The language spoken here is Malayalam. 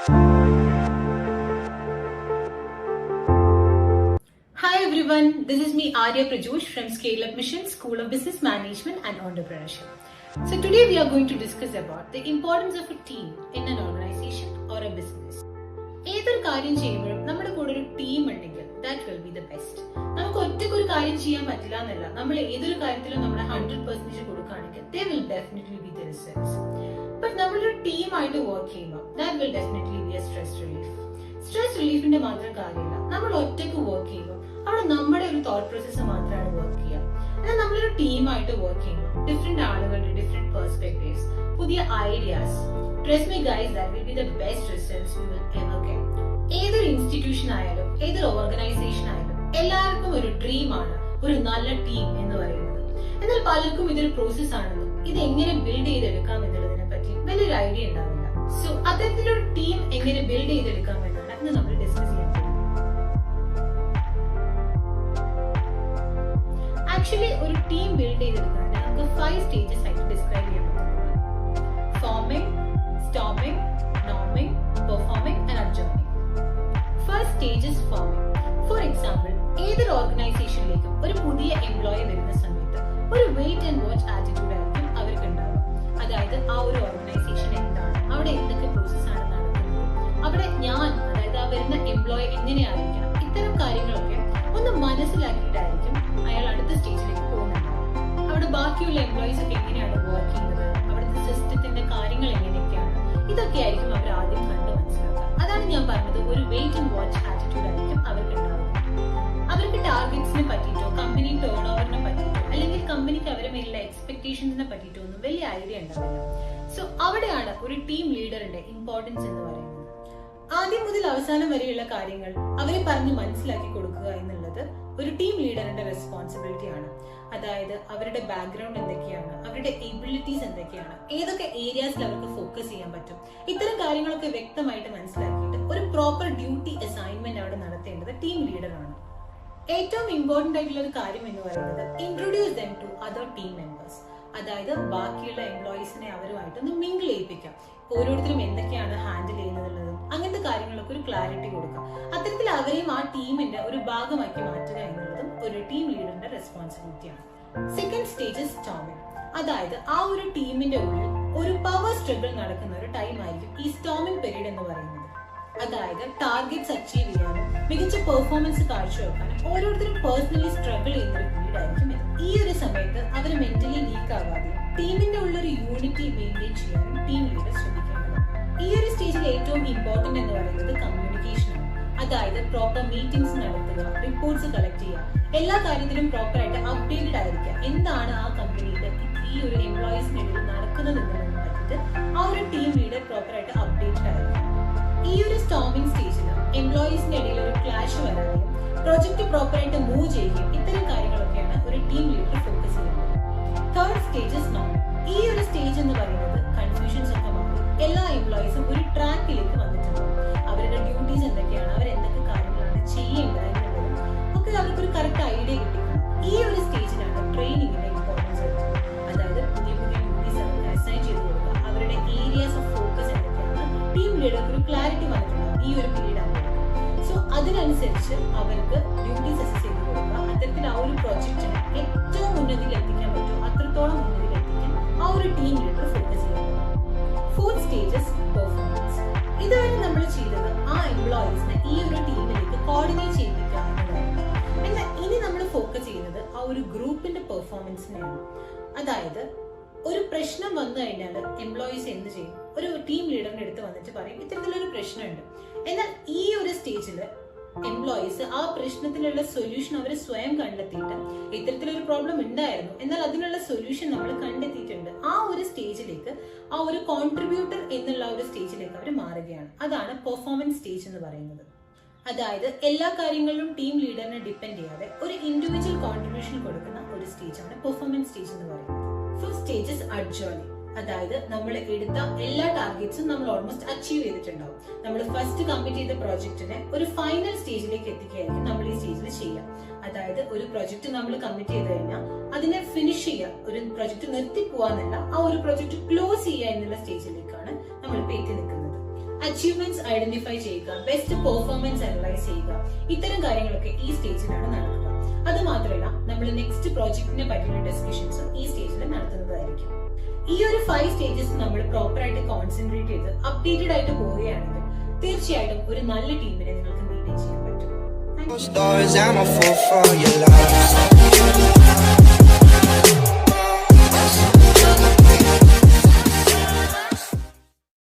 Hi everyone, this is me Arya Prajosh from Scale Up Mission School of Business Management and Entrepreneurship. So today we are going to discuss about the importance of a team in an organization or a business. ഏതൊരു കാര്യം ചെയ്യുമ്പോഴും നമ്മുടെ കൂടെ ഒരു ടീം ഉണ്ടെങ്കിൽ that will be the best. നമുക്ക് ഒറ്റയ്ക്ക് ഒരു കാര്യം ചെയ്യാൻ പറ്റില്ല എന്നല്ല, നമ്മൾ ഏതൊരു കാര്യത്തിലും നമ്മുടെ 100% കൊടുക്കുകയാണെങ്കിൽ they will definitely be the results. But നമ്മളൊരു ടീമായിട്ട് വർക്ക് ചെയ്യുമ്പോൾ that will definitely be a stress relief. Stress റിലീഫിന്റെ മാത്രം കാര്യമില്ല, നമ്മൾ ഒറ്റയ്ക്ക് വർക്ക് ചെയ്യുമ്പോൾ അവിടെ നമ്മുടെ ഒരു തോട്ട് പ്രോസസ്സ് മാത്രമാണ് വർക്ക് ചെയ്യുക. എന്നാൽ നമ്മളൊരു ടീമായിട്ട് വർക്ക് ചെയ്യുമ്പോൾ ഡിഫറെന്റ് ആളുകളുടെ ഡിഫറെന്റ് പെർസ്പെക്ടീവ്സ്, പുതിയ ideas, trust me guys, that will be the best results we will ever get. ഏതൊരു ഇൻസ്റ്റിറ്റ്യൂഷൻ ആയാലും ഏതൊരു ഓർഗനൈസേഷൻ ആയാലും എല്ലാവർക്കും ഒരു ഡ്രീമാണ് ഒരു നല്ല ടീം എന്ന് പറയുന്നത്. എന്നാൽ പലർക്കും ഇതൊരു പ്രോസസ് ആണെന്നും ഇത് എങ്ങനെ ബിൽഡ് ചെയ്തെടുക്കാം എന്നുള്ളതിനെ പറ്റി വലിയൊരു ഐഡിയ ഉണ്ടാവില്ല. സോ അത്തരത്തിലൊരു ടീം എങ്ങനെ ബിൽഡ് ചെയ്തെടുക്കാം എന്നാണ് ഇന്ന് നമ്മൾ ഡിസ്കസ് ചെയ്യാൻ പോകുന്നത്. ആക്ച്വലി ഒരു ടീം ബിൽഡ് ചെയ്തെടുക്കുന്നതിന് നമുക്ക് 5 സ്റ്റേജസ് ആയിട്ട് ഡിസ്ക്രൈബ് ചെയ്യാൻ പറ്റുന്നതാണ്: foaming, storming, norming, performing and adjourning. First stage is forming. For example, ഏതൊരു ഓർഗനൈസേഷനിലേക്കും ഒരു പുതിയ എംപ്ലോയി വരുന്ന സമയത്ത് ഒരു വെയിറ്റ് ആൻഡ് വാച്ച് ആറ്റിറ്റ്യൂഡ് ആയിരിക്കും അവർക്ക് ഉണ്ടാവുക. അതായത് ആ ഒരു ഓർഗനൈസേഷൻ എന്താണ്, അവിടെ എന്തൊക്കെ പ്രോസസ് ആണ് നടക്കുന്നത്, അവിടെ അതായത് ആ വരുന്ന എംപ്ലോയി എങ്ങനെയായിരിക്കണം, ഇത്തരം കാര്യങ്ങളൊക്കെ ഒന്ന് മനസ്സിലാക്കിയിട്ടായിരിക്കും അയാൾ അടുത്ത സ്റ്റേജിലേക്ക് പോകുന്നത്. അവിടെ ബാക്കിയുള്ള എംപ്ലോയീസ് ഒക്കെ എങ്ങനെയാണ് വർക്ക് ചെയ്യുന്നത്, അവിടുത്തെ സിസ്റ്റത്തിന്റെ കാര്യങ്ങൾ എങ്ങനെയൊക്കെയാണ്, ഇതൊക്കെ ആയിരിക്കും അവർ ആദ്യം കണ്ട് മനസ്സിലാക്കുക. അതാണ് ഞാൻ പറഞ്ഞത്, ഒരു വെയിറ്റ് ആൻഡ് വാച്ച് ആറ്റിറ്റ്യൂഡ് ആയിരിക്കും അവർക്ക് ഉണ്ടാവുക. അവർക്ക് ടാർഗറ്റ്സിനെ പറ്റിയിട്ടോ കമ്പനി ടേൺ ഓവറിനെ പറ്റിയിട്ടോ അല്ലെങ്കിൽ കമ്പനിക്ക് അവരെ മേലുള്ള എക്സ്പെക്ടേഷൻസിനെ പറ്റിയിട്ടോ ഒന്നും വലിയ ഐഡിയ ഉണ്ടാവില്ല. സോ അവിടെയാണ് ഒരു ടീം ലീഡറിന്റെ ഇമ്പോർട്ടൻസ് എന്ന് പറയുന്നത്. ആദ്യം മുതൽ അവസാനം വരെയുള്ള കാര്യങ്ങൾ അവരെ പറഞ്ഞ് മനസ്സിലാക്കി കൊടുക്കുക എന്നുള്ളത് ഒരു ടീം ലീഡറിന്റെ റെസ്പോൺസിബിലിറ്റി ആണ്. അതായത് അവരുടെ ബാക്ക്ഗ്രൗണ്ട് എന്തൊക്കെയാണ്, അവരുടെ എബിലിറ്റീസ് എന്തൊക്കെയാണ്, ഏതൊക്കെ ഏരിയാസിൽ അവർക്ക് ഫോക്കസ് ചെയ്യാൻ പറ്റും, ഇത്തരം കാര്യങ്ങളൊക്കെ വ്യക്തമായിട്ട് മനസ്സിലാക്കിയിട്ട് ഒരു പ്രോപ്പർ ഡ്യൂട്ടി അസൈൻമെന്റ് അവിടെ നടത്തേണ്ടത് ടീം ലീഡറാണ്. ഏറ്റവും ഇമ്പോർട്ടന്റ് ആയിട്ടുള്ള ഒരു കാര്യം എന്ന് പറയുന്നത് introduce them to other team members. അതായത് ബാക്കിയുള്ള എംപ്ലോയീസിനെ അവരുമായിട്ടൊന്ന് മിങ്കിൾ ചെയ്യിപ്പിക്കാം. ഓരോരുത്തരും എന്തൊക്കെയാണ് ഹാൻഡിൽ ചെയ്യുന്നതുള്ളതും അങ്ങനത്തെ കാര്യങ്ങളൊക്കെ ഒരു ക്ലാരിറ്റി കൊടുക്കാം. അത്തരത്തിൽ അവരെയും ആ ടീമിന്റെ ഒരു ഭാഗമാക്കി മാറ്റുക എന്നുള്ളതും ഒരു ടീം ലീഡറിന്റെ റെസ്പോൺസിബിലിറ്റിയാണ്. Second stage storming. അതായത് ആ ഒരു ടീമിന്റെ ഉള്ളിൽ ഒരു പവർ സ്ട്രഗിൾ നടക്കുന്ന ഒരു ടൈം ആയിരിക്കും ഈ സ്റ്റോമിംഗ് പീരീഡ് എന്ന് പറയുന്നത്. അതായത് ടാർഗറ്റ്സ് അച്ചീവ് ചെയ്യാനും മികച്ച പെർഫോമൻസ് കാഴ്ചവെക്കാനും ഓരോരുത്തരും പേഴ്സണലി സ്ട്രഗിൾ ചെയ്യുന്ന ഒരു പീരീഡ് ആയിരിക്കും ഇത്. ഈ ഒരു സമയത്ത് അവർ മെന്റലി വീക്ക് ആകാതെ ടീമിന്റെ ഉള്ളൊരു യൂണിറ്റി മെയിൻറ്റെയിൻ ചെയ്യാനും ടീം ലീഡർ ശ്രദ്ധിക്കേണ്ടത്. ഈ ഒരു സ്റ്റേജിൽ ഏറ്റവും ഇമ്പോർട്ടന്റ് എന്ന് പറയുന്നത് കമ്മ്യൂണിക്കേഷൻ ആണ്. അതായത് പ്രോപ്പർ മീറ്റിംഗ്സ് നടത്തുക, റിപ്പോർട്ട്സ് കളക്ട് ചെയ്യുക, എല്ലാ കാര്യത്തിലും പ്രോപ്പർ ആയിട്ട് അപ്ഡേറ്റഡ് ആയിരിക്കുക. എന്താണ് ആ കമ്പനിയിൽ ഈ ഒരു എംപ്ലോയീസിനിടയിൽ നടക്കുന്നത് എന്നതിനെ പറ്റിയിട്ട് ആ ഒരു ടീം ലീഡർ പ്രോപ്പർ ആയിട്ട് അപ്ഡേറ്റഡ് ആയിരിക്കും. ഈ ഒരു സ്റ്റോമിംഗ് സ്റ്റേജിൽ എംപ്ലോയീസിന്റെ ഇടയിൽ ഒരു ക്ലാഷ് വരാതെയും പ്രോജക്റ്റ് പ്രോപ്പർ ആയിട്ട് മൂവ് ചെയ്യുകയും ഇത്തരം കാര്യങ്ങളൊക്കെയാണ് ഒരു ടീം ലീഡർ ഫോക്കസ് ചെയ്യുന്നത്. Third stage is norming. ഈ ഒരു സ്റ്റേജ് എന്ന് പറയുന്നത് കൺഫ്യൂഷൻസ് ഒക്കെ മാറി എല്ലാ എംപ്ലോയീസും ഒരു ട്രാക്കിലേക്ക് വന്നിട്ടുണ്ട്. അവരുടെ ഡ്യൂട്ടീസ് എന്തൊക്കെയാണ്, അവരെന്തൊക്കെ കാര്യങ്ങളാണ് ചെയ്യേണ്ടത് എന്നുള്ളതും ഒക്കെ അവർക്കൊരു കറക്റ്റ് ഐഡിയ കിട്ടിക്കണം. ഈ ഒരു സ്റ്റേജിലാണ് ട്രെയിനിങ്ങിന്റെ ഇമ്പോർട്ടൻസ് വരുന്നത്. അതായത് പുതിയ പുതിയ ഡ്യൂട്ടീസ് അവർക്ക് അസൈൻ ചെയ്ത് കൊടുക്കുക, അവരുടെ ഏരിയാസ് ഓഫ് ഫോക്കസ് എന്തൊക്കെയാണ് ടീം ലീഡർക്ക് ഒരു ക്ലാരിറ്റി വന്നിട്ടുണ്ടാകും ഈ ഒരു പീരീഡ് ആണ്. സോ അതിനനുസരിച്ച് അവർക്ക് ഡ്യൂട്ടീസ് അസൈൻ ചെയ്ത് കൊടുക്കുക. അത്തരത്തിൽ ആ ഒരു പ്രോജക്റ്റിനെ ഏറ്റവും ഉന്നതിയിൽ എത്തിക്കാൻ പറ്റും അത്രത്തോളം ഉന്നതിയിൽ എത്തിക്കാൻ ആ ഒരു ടീം ലീഡർ ഫോക്കസ് ചെയ്യുന്നത്. Fourth stages performance. ഇതുവരെ നമ്മൾ ചെയ്തത് ആ എംപ്ലോയീസിനെ ഈ ഒരു ടീമിലേക്ക് കോർഡിനേറ്റ് ചെയ്യിപ്പിക്കുക എന്നതാണ്. എന്നാൽ ഇനി നമ്മൾ ഫോക്കസ് ചെയ്യുന്നത് ആ ഒരു ഗ്രൂപ്പിന്റെ പെർഫോമൻസിനെയാണ്. അതായത് ഒരു പ്രശ്നം വന്നു കഴിഞ്ഞാൽ എംപ്ലോയീസ് എന്ത് ചെയ്യും? ഒരു ടീം ലീഡറിന്റെ അടുത്ത് വന്നിട്ട് പറയും ഇത്തരത്തിലൊരു പ്രശ്നമുണ്ട്. എന്നാൽ ഈ ഒരു സ്റ്റേജിൽ എംപ്ലോയീസ് ആ പ്രശ്നത്തിനുള്ള സൊല്യൂഷൻ അവർ സ്വയം കണ്ടെത്തിയിട്ട് ഇത്തരത്തിലൊരു പ്രോബ്ലം ഉണ്ടായിരുന്നു, എന്നാൽ അതിനുള്ള സൊല്യൂഷൻ നമ്മൾ കണ്ടെത്തിയിട്ടുണ്ട്. ആ ഒരു സ്റ്റേജിലേക്ക്, ആ ഒരു കോൺട്രിബ്യൂട്ടർ എന്നുള്ള ഒരു സ്റ്റേജിലേക്ക് അവർ മാറുകയാണ്. അതാണ് പെർഫോമൻസ് സ്റ്റേജ് എന്ന് പറയുന്നത്. അതായത് എല്ലാ കാര്യങ്ങളിലും ടീം ലീഡറിനെ ഡിപ്പെൻഡ് ചെയ്യാതെ ഒരു ഇൻഡിവിജ്വൽ കോൺട്രിബ്യൂഷൻ കൊടുക്കുന്ന ഒരു സ്റ്റേജാണ് പെർഫോമൻസ് സ്റ്റേജ് എന്ന് പറയുന്നത്. First stage is adjourning. അതായത് നമ്മൾ എടുത്ത എല്ലാ ടാർഗറ്റ്സും നമ്മൾ ഓൾമോസ്റ്റ് അച്ചീവ് ചെയ്തിട്ടുണ്ടാവും. നമ്മൾ ഫസ്റ്റ് കമ്മിറ്റ് ചെയ്ത പ്രോജക്റ്റിനെ ഒരു ഫൈനൽ സ്റ്റേജിലേക്ക് എത്തിക്കുകയായിരിക്കും നമ്മൾ ഈ സ്റ്റേജിൽ ചെയ്യുക. അതായത് ഒരു പ്രൊജക്ട് നമ്മൾ കമ്മിറ്റ് ചെയ്ത് കഴിഞ്ഞാൽ അതിനെ ഫിനിഷ് ചെയ്യുക, ഒരു പ്രൊജക്ട് നിർത്തി പോവാന്നല്ല, ആ ഒരു പ്രൊജക്ട് ക്ലോസ് ചെയ്യുക എന്നുള്ള സ്റ്റേജിലേക്കാണ് നമ്മളിപ്പോൾ എത്തി നിൽക്കുന്നത്. അച്ചീവ്മെന്റ്സ് ഐഡന്റിഫൈ ചെയ്യുക, ബെസ്റ്റ് പെർഫോമൻസ് അനലൈസ് ചെയ്യുക. ഇത്തരം കാര്യങ്ങളൊക്കെ ഈ സ്റ്റേജിലാണ് നടക്കുക. അത് മാത്രമല്ല, നമ്മൾ നെക്സ്റ്റ് പ്രോജക്റ്റിനെ പറ്റിയുള്ള ഡിസ്കഷൻസും ഈ സ്റ്റേജിൽ നടത്തുന്നതായിരിക്കും. ഈ ഒരു 5 സ്റ്റേജസ് നമ്മൾ പ്രോപ്പർ ആയിട്ട് കോൺസെൻട്രേറ്റ് ചെയ്ത് അപ്ഡേറ്റഡ് ആയിട്ട് പോവുകയാണെങ്കിൽ തീർച്ചയായിട്ടും ഒരു നല്ല ടീമിനെ നിങ്ങൾക്ക് മെയിൻറ്റെയിൻ ചെയ്യാൻ പറ്റും.